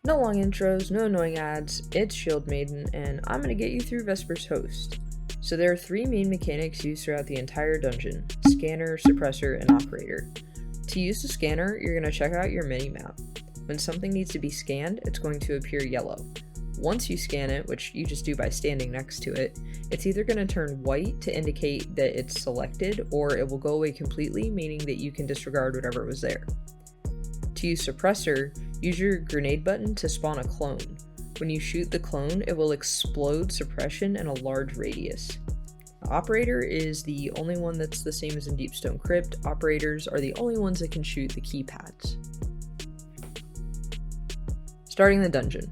No long intros, no annoying ads, it's Shield Maiden, and I'm going to get you through Vesper's host. So there are three main mechanics used throughout the entire dungeon: scanner, suppressor, and operator. To use the scanner, you're going to check out your mini-map. When something needs to be scanned, it's going to appear yellow. Once you scan it, which you just do by standing next to it, it's either going to turn white to indicate that it's selected, or it will go away completely, meaning that you can disregard whatever was there. To use suppressor, use your grenade button to spawn a clone. When you shoot the clone, it will explode suppression in a large radius. The operator is the only one that's the same as in Deepstone Crypt. Operators are the only ones that can shoot the keypads. Starting the dungeon.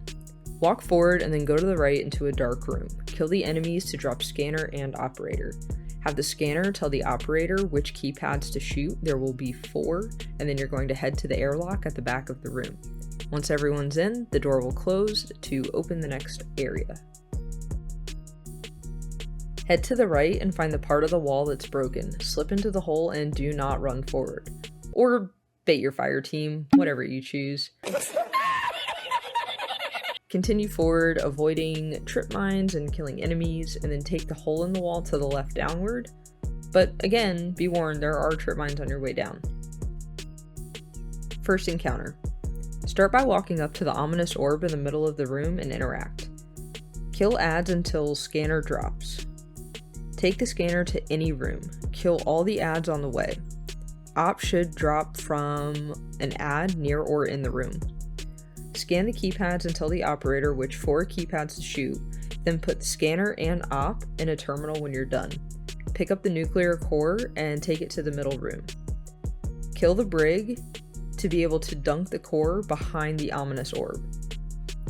Walk forward and then go to the right into a dark room. Kill the enemies to drop scanner and operator. Have the scanner tell the operator which keypads to shoot. There will be 4, and then you're going to head to the airlock at the back of the room. Once everyone's in, the door will close to open the next area. Head to the right and find the part of the wall that's broken. Slip into the hole and do not run forward. Or bait your fire team, whatever you choose. Continue forward, avoiding trip mines and killing enemies, and then take the hole in the wall to the left downward. But again, be warned, there are trip mines on your way down. First encounter. Start by walking up to the ominous orb in the middle of the room and interact. Kill ads until scanner drops. Take the scanner to any room. Kill all the ads on the way. Op should drop from an ad near or in the room. Scan the keypads and tell the operator which 4 keypads to shoot, then put the scanner and op in a terminal when you're done. Pick up the nuclear core and take it to the middle room. Kill the brig to be able to dunk the core behind the ominous orb.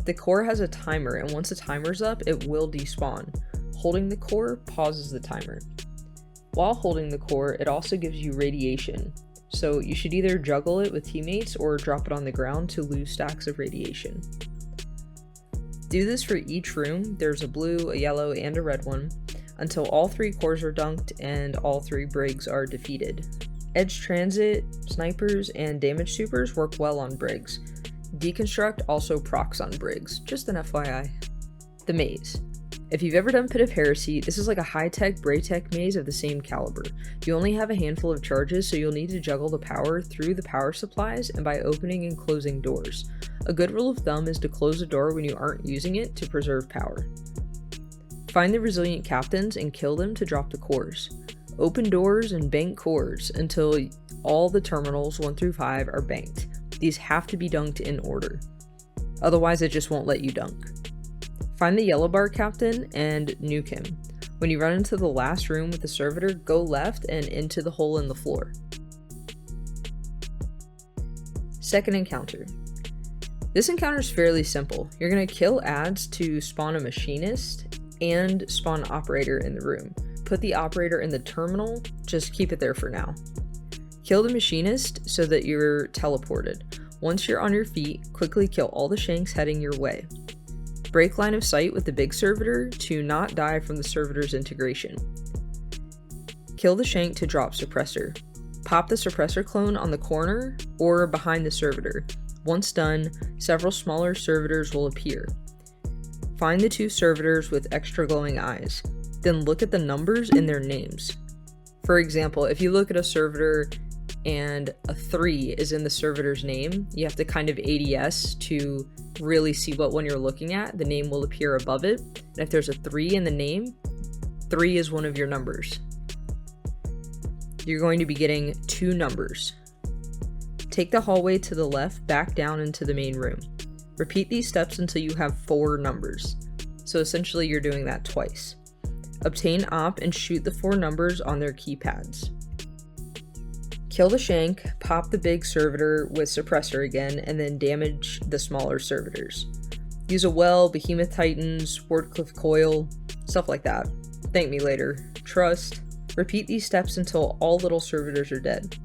The core has a timer, and once the timer's up, it will despawn. Holding the core pauses the timer. While holding the core, it also gives you radiation. So you should either juggle it with teammates or drop it on the ground to lose stacks of radiation. Do this for each room. There's a blue, a yellow, and a red one, until all 3 cores are dunked and all 3 brigs are defeated. Edge transit, snipers, and damage supers work well on brigs. Deconstruct also procs on brigs, just an FYI. The maze. If you've ever done Pit of Heresy, this is like a high-tech Braytech maze of the same caliber. You only have a handful of charges, so you'll need to juggle the power through the power supplies and by opening and closing doors. A good rule of thumb is to close a door when you aren't using it to preserve power. Find the resilient captains and kill them to drop the cores. Open doors and bank cores until all the terminals 1 through 5 are banked. These have to be dunked in order. Otherwise, it just won't let you dunk. Find the yellow bar captain and nuke him. When you run into the last room with the servitor, go left and into the hole in the floor. Second encounter. This encounter is fairly simple. You're going to kill ads to spawn a machinist and spawn an operator in the room. Put the operator in the terminal, just keep it there for now. Kill the machinist so that you're teleported. Once you're on your feet, quickly kill all the shanks heading your way. Break line of sight with the big servitor to not die from the servitor's integration. Kill the shank to drop suppressor. Pop the suppressor clone on the corner or behind the servitor. Once done, several smaller servitors will appear. Find the 2 servitors with extra glowing eyes. Then look at the numbers in their names. For example, if you look at a servitor and a 3 is in the servitor's name, you have to kind of ADS to really see what one you're looking at. The name will appear above it. And if there's a 3 in the name, 3 is one of your numbers. You're going to be getting 2 numbers. Take the hallway to the left back down into the main room. Repeat these steps until you have 4 numbers. So essentially you're doing that twice. Obtain op and shoot the 4 numbers on their keypads. Kill the shank, pop the big servitor with suppressor again, and then damage the smaller servitors. Use a well, behemoth titans, wardcliff coil, stuff like that. Thank me later. Trust. Repeat these steps until all little servitors are dead.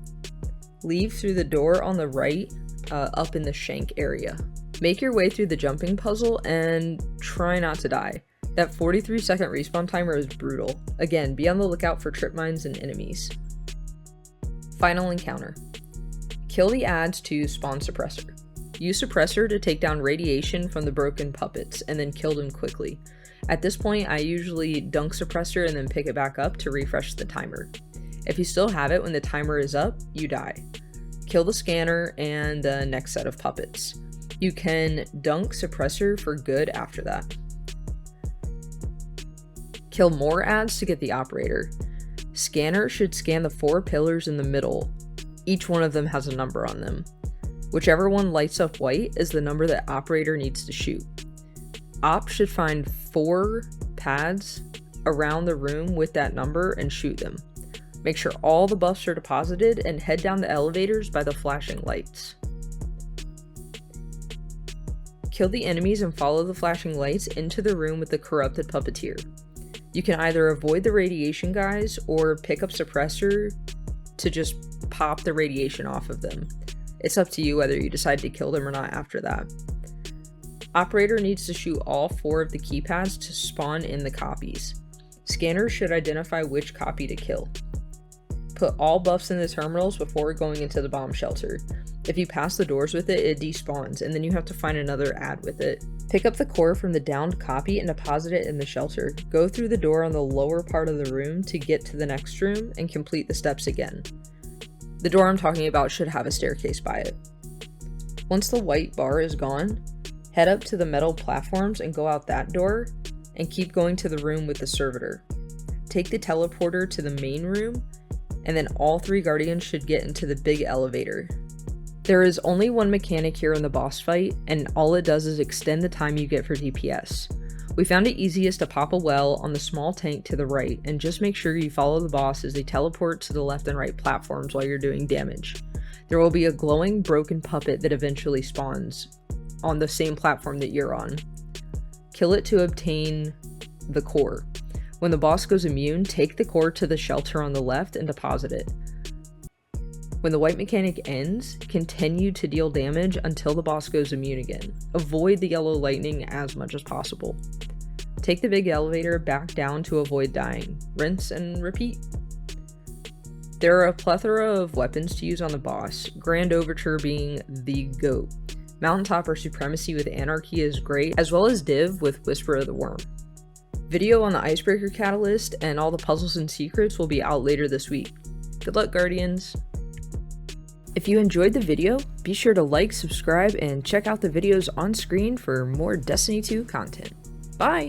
Leave through the door on the right, up in the shank area. Make your way through the jumping puzzle and try not to die. That 43-second respawn timer is brutal. Again, be on the lookout for trip mines and enemies. Final encounter. Kill the ads to spawn suppressor. Use Suppressor to take down radiation from the broken puppets, and then kill them quickly. At this point, I usually dunk Suppressor and then pick it back up to refresh the timer. If you still have it when the timer is up, you die. Kill the scanner and the next set of puppets. You can dunk Suppressor for good after that. Kill more ads to get the operator. Scanner should scan the 4 pillars in the middle. Each one of them has a number on them. Whichever one lights up white is the number that operator needs to shoot. Op should find 4 pads around the room with that number and shoot them. Make sure all the buffs are deposited and head down the elevators by the flashing lights. Kill the enemies and follow the flashing lights into the room with the corrupted puppeteer. You can either avoid the radiation guys or pick up Suppressor to just pop the radiation off of them. It's up to you whether you decide to kill them or not after that. Operator needs to shoot all 4 of the keypads to spawn in the copies. Scanner should identify which copy to kill. Put all buffs in the terminals before going into the bomb shelter. If you pass the doors with it, it despawns, and then you have to find another ad with it. Pick up the core from the downed copy and deposit it in the shelter. Go through the door on the lower part of the room to get to the next room and complete the steps again. The door I'm talking about should have a staircase by it. Once the white bar is gone, head up to the metal platforms and go out that door, and keep going to the room with the servitor. Take the teleporter to the main room, and then all 3 guardians should get into the big elevator. There is only one mechanic here in the boss fight, and all it does is extend the time you get for DPS. We found it easiest to pop a well on the small tank to the right, and just make sure you follow the boss as they teleport to the left and right platforms while you're doing damage. There will be a glowing broken puppet that eventually spawns on the same platform that you're on. Kill it to obtain the core. When the boss goes immune, take the core to the shelter on the left and deposit it. When the white mechanic ends, continue to deal damage until the boss goes immune again. Avoid the yellow lightning as much as possible. Take the big elevator back down to avoid dying. Rinse and repeat. There are a plethora of weapons to use on the boss, Grand Overture being the GOAT. Mountaintop or Supremacy with Anarchy is great, as well as Div with Whisper of the Worm. Video on the Icebreaker Catalyst and all the puzzles and secrets will be out later this week. Good luck, Guardians! If you enjoyed the video, be sure to like, subscribe, and check out the videos on screen for more Destiny 2 content. Bye!